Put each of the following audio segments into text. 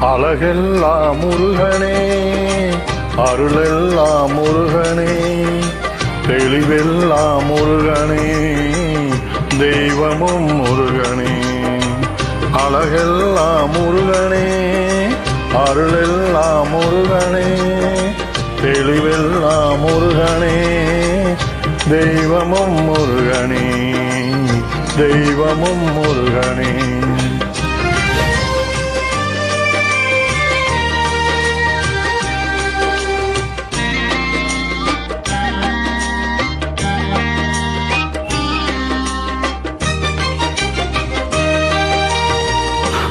அழகெல்லாம் முருகனே, அருளெல்லாம் முருகனே, தெளிவெல்லாம் முருகனே, தெய்வமும் முருகனே. அழகெல்லாம் முருகனே, அருளெல்லாம் முருகனே, தெளிவெல்லாம் முருகனே, தெய்வமும் முருகனே, தெய்வமும் முருகனே.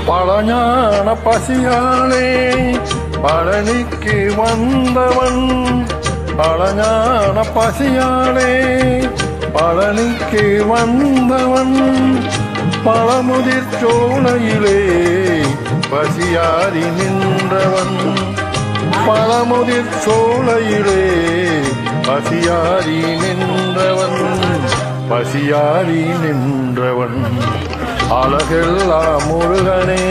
பழஞான பசியாலே பழனிக்கு வந்தவன், பழஞான பசியாலே பழனிக்கு வந்தவன், பழமுதிர் சோலையிலே பசியாரி நின்றவன், பழமுதிர் சோலையிலே பசியாரி நின்றவன், பசியாரி நின்றவன். அழகெல்லாம் முருகனே,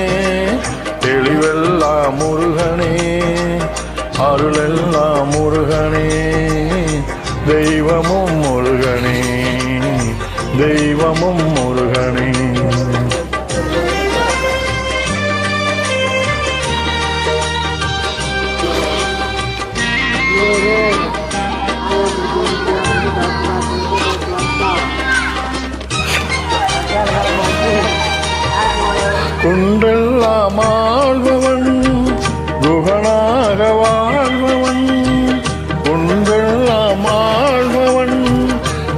தெளிவெல்லாம் முருகனே, அருளெல்லாம் முருகனே, தெய்வமும் முருகனே, தெய்வமும் முருகனே. குன்றெல்லாம் ஆள்பவன், குகனாக வாழ்பவன், குன்றெல்லாம் ஆள்பவன்,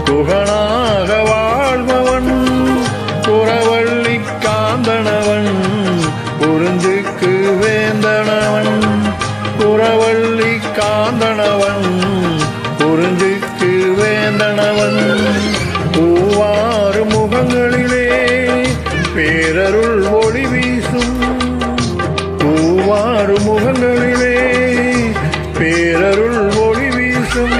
குகனாக வாழ்பவன், குறவள்ளி காந்தனவன், குறிஞ்சுக்கு வேந்தனவன், குறவள்ளி காந்தனவன், குறிஞ்சுக்கு வேந்தனவன். பூவாறு முகங்களிலே பேரருள் ஒளி வீசும், பூவாறு முகங்களிலே பேரருள் ஒளி வீசும்.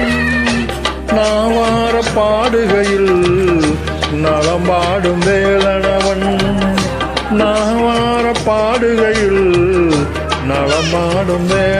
நாவார பாடுகையில் நலம்பாடும் வேலனவன், நாவார பாடுகையில் நலம்பாடும் வேலனவன்.